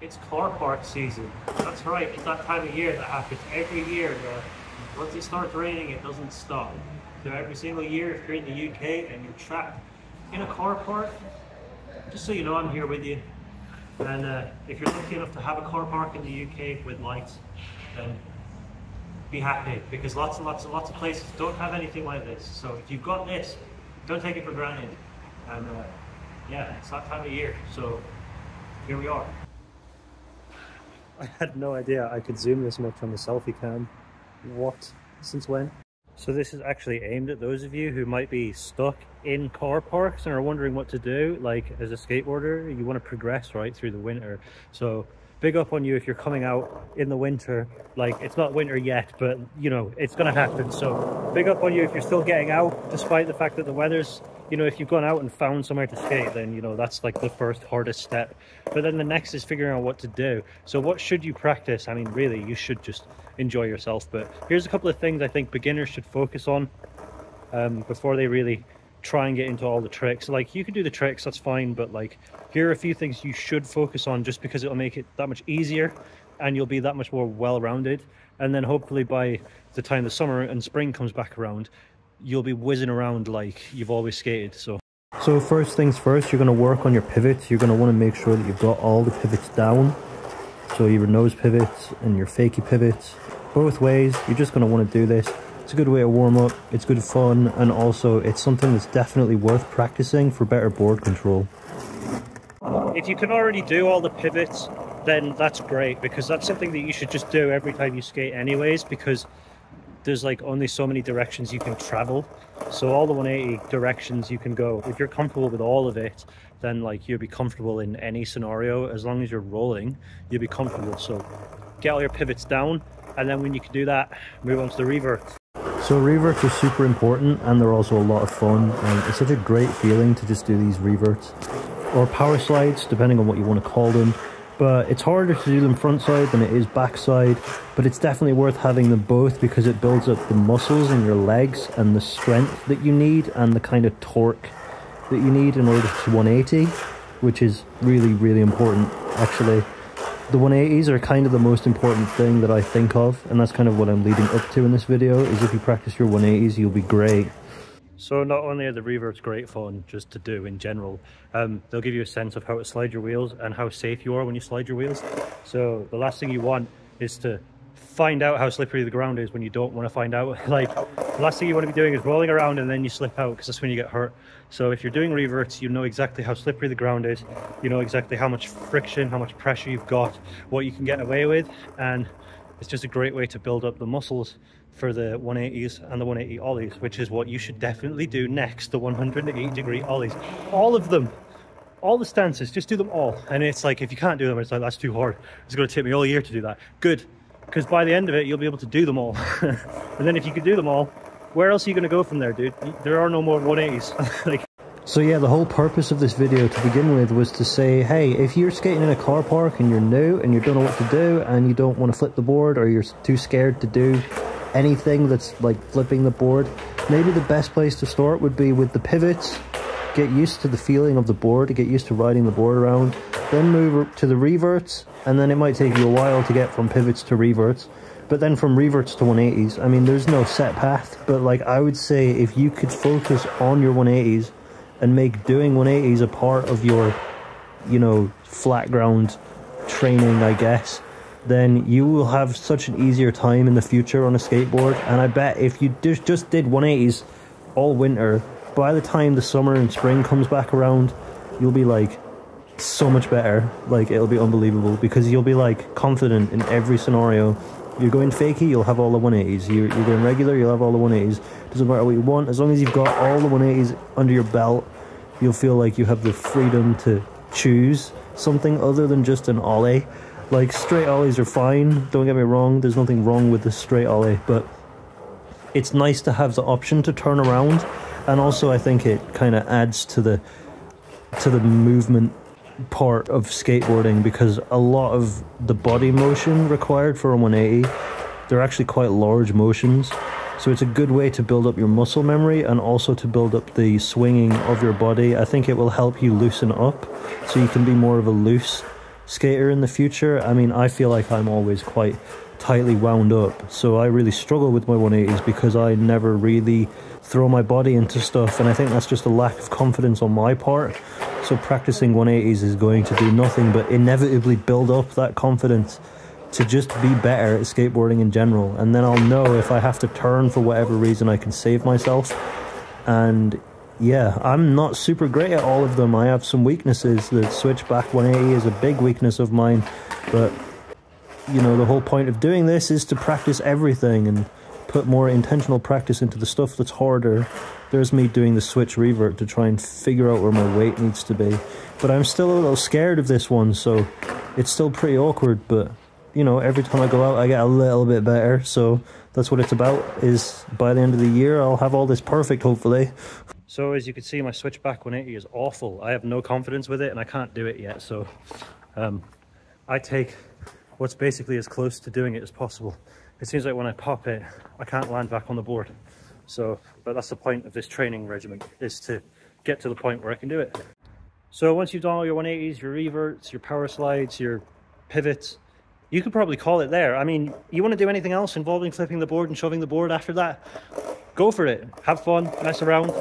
It's car park season. That's right, it's that time of year that happens every year. Once it starts raining, it doesn't stop. So every single year, if you're in the UK and you're trapped in a car park, just so you know, I'm here with you. And if you're lucky enough to have a car park in the UK with lights, then be happy, because lots and lots and lots of places don't have anything like this. So if you've got this, don't take it for granted. And yeah, it's that time of year, so here we are. I had no idea I could zoom this much on the selfie cam. What? Since when? So this is actually aimed at those of you who might be stuck in car parks and are wondering what to do. Like, as a skateboarder, you want to progress right through the winter. So big up on you if you're coming out in the winter. Like, it's not winter yet, but you know, it's gonna happen. So big up on you if you're still getting out, despite the fact that the weather's, you know, if you've gone out and found somewhere to skate, then, you know, that's like the first hardest step. But then the next is figuring out what to do. So what should you practice? I mean, really, you should just enjoy yourself. But here's a couple of things I think beginners should focus on before they really try and get into all the tricks. Like, you can do the tricks, that's fine, but like, here are a few things you should focus on, just because it'll make it that much easier and you'll be that much more well-rounded. And then hopefully by the time the summer and spring comes back around, you'll be whizzing around like you've always skated. So first things first, you're going to work on your pivots. You're going to want to make sure that you've got all the pivots down. So your nose pivots and your fakie pivots, both ways. You're just going to want to do this. It's a good way to warm up, it's good fun, and also it's something that's definitely worth practicing for better board control. If you can already do all the pivots, then that's great, because that's something that you should just do every time you skate anyways, because there's like only so many directions you can travel. So all the 180 directions you can go, if you're comfortable with all of it, then like you'll be comfortable in any scenario. As long as you're rolling, you'll be comfortable. So get all your pivots down, and then when you can do that, move on to the reverts. So reverts are super important, and they're also a lot of fun, and it's such a great feeling to just do these reverts, or power slides, depending on what you want to call them. But it's harder to do them front side than it is backside, but it's definitely worth having them both, because it builds up the muscles in your legs and the strength that you need and the kind of torque that you need in order to 180, which is really, really important. Actually, the 180s are kind of the most important thing that I think of, and that's kind of what I'm leading up to in this video, is if you practice your 180s, you'll be great. So not only are the reverts great fun just to do in general, they'll give you a sense of how to slide your wheels and how safe you are when you slide your wheels. So the last thing you want is to find out how slippery the ground is when you don't want to find out. Like, the last thing you want to be doing is rolling around and then you slip out, because that's when you get hurt. So if you're doing reverts, you know exactly how slippery the ground is, you know exactly how much friction, how much pressure you've got, what you can get away with, and it's just a great way to build up the muscles for the 180s and the 180 ollies, which is what you should definitely do next, the 180-degree ollies. All of them, all the stances, just do them all. And it's like, if you can't do them, it's like, that's too hard. It's going to take me all year to do that. Good, because by the end of it, you'll be able to do them all. And then if you can do them all, where else are you going to go from there, dude? There are no more 180s. Like, so yeah, the whole purpose of this video to begin with was to say, hey, if you're skating in a car park and you're new and you don't know what to do and you don't want to flip the board, or you're too scared to do anything that's like flipping the board, maybe the best place to start would be with the pivots. Get used to the feeling of the board, get used to riding the board around, then move to the reverts, and then it might take you a while to get from pivots to reverts, but then from reverts to 180s, I mean, there's no set path, but like, I would say if you could focus on your 180s and make doing 180s a part of your, you know, flat ground training, I guess, then you will have such an easier time in the future on a skateboard. And I bet if you just did 180s all winter, by the time the summer and spring comes back around, you'll be like so much better. Like, it'll be unbelievable, because you'll be like confident in every scenario. You're going fakie, you'll have all the 180s. You're going regular, you'll have all the 180s. Doesn't matter what you want, as long as you've got all the 180s under your belt, you'll feel like you have the freedom to choose something other than just an ollie. Like, straight ollies are fine, don't get me wrong, there's nothing wrong with the straight ollie, but it's nice to have the option to turn around. And also I think it kind of adds to the movement part of skateboarding, because a lot of the body motion required for a 180, they're actually quite large motions. So it's a good way to build up your muscle memory and also to build up the swinging of your body. I think it will help you loosen up, so you can be more of a loose skater in the future. I mean, I feel like I'm always quite tightly wound up, so I really struggle with my 180s because I never really throw my body into stuff, and I think that's just a lack of confidence on my part. So practicing 180s is going to do nothing but inevitably build up that confidence to just be better at skateboarding in general, and then I'll know if I have to turn for whatever reason, I can save myself. And yeah, I'm not super great at all of them. I have some weaknesses. The switchback 180 is a big weakness of mine, but you know, the whole point of doing this is to practice everything and put more intentional practice into the stuff that's harder. There's me doing the switch revert to try and figure out where my weight needs to be, but I'm still a little scared of this one, so it's still pretty awkward. But you know, every time I go out I get a little bit better, so that's what it's about. Is by the end of the year I'll have all this perfect, hopefully. So as you can see, my switchback 180 is awful. I have no confidence with it and I can't do it yet, so I take what's basically as close to doing it as possible. It seems like when I pop it, I can't land back on the board. So, but that's the point of this training regimen, is to get to the point where I can do it. So once you've done all your 180s, your reverts, your power slides, your pivots, you could probably call it there. I mean, you want to do anything else involving flipping the board and shoving the board after that, go for it. Have fun, mess around.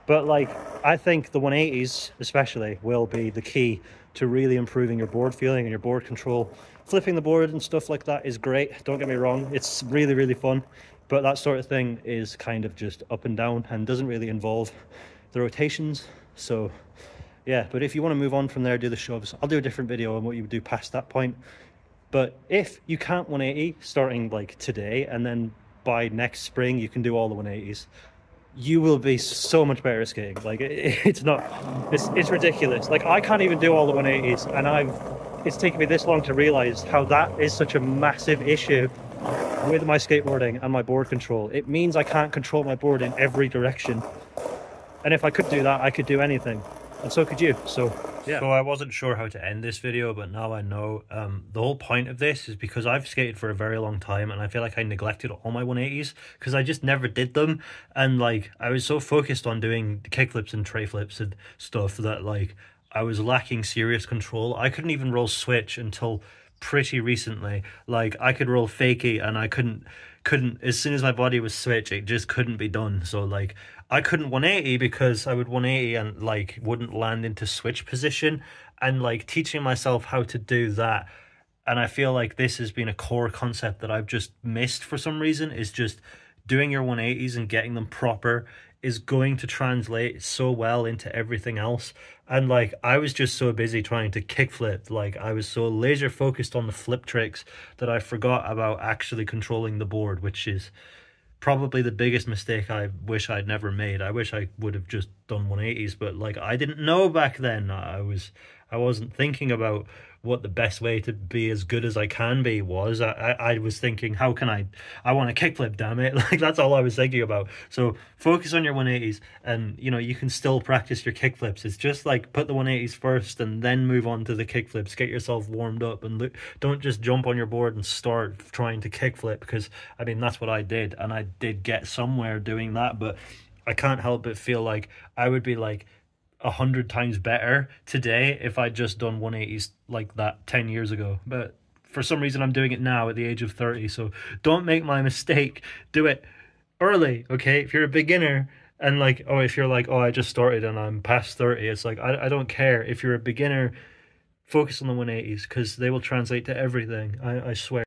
But like, I think the 180s especially will be the key to really improving your board feeling and your board control. Flipping the board and stuff like that is great, don't get me wrong, it's really, really fun, but that sort of thing is kind of just up and down and doesn't really involve the rotations. So yeah, but if you want to move on from there, do the shoves. I'll do a different video on what you would do past that point. But if you can't 180 starting like today, and then by next spring you can do all the 180s, you will be so much better at skating. Like it's ridiculous. Like I can't even do all the 180s, and it's taken me this long to realize how that is such a massive issue with my skateboarding and my board control. It means I can't control my board in every direction, and if I could do that, I could do anything, and so could you. So yeah. So I wasn't sure how to end this video, but now I know. The whole point of this is because I've skated for a very long time and I feel like I neglected all my 180s because I just never did them, and like I was so focused on doing kickflips and tray flips and stuff that like I was lacking serious control. I couldn't even roll switch until pretty recently. Like I could roll fakie and I couldn't as soon as my body was switch, it just couldn't be done. So like I couldn't 180 because I would 180 and like wouldn't land into switch position, and like teaching myself how to do that. And I feel like this has been a core concept that I've just missed for some reason, is just doing your 180s and getting them proper is going to translate so well into everything else. And like I was just so busy trying to kickflip, like I was so laser focused on the flip tricks that I forgot about actually controlling the board, which is probably the biggest mistake I wish I'd never made. I wish I would have just done 180s, but like I didn't know back then. I wasn't thinking about what the best way to be as good as I can be was. I was thinking, how can I want to kickflip, damn it. Like that's all I was thinking about. So focus on your 180s, and you know, you can still practice your kickflips. It's just like put the 180s first and then move on to the kickflips. Get yourself warmed up, and don't just jump on your board and start trying to kickflip, because I mean that's what I did, and I did get somewhere doing that, but I can't help but feel like I would be like 100 times better today if I'd just done 180s like that 10 years ago. But for some reason I'm doing it now at the age of 30, so don't make my mistake. Do it early, okay? If you're a beginner and like, oh, if you're like, oh, I just started and I'm past 30, it's like, I don't care. If you're a beginner, focus on the 180s because they will translate to everything, I swear.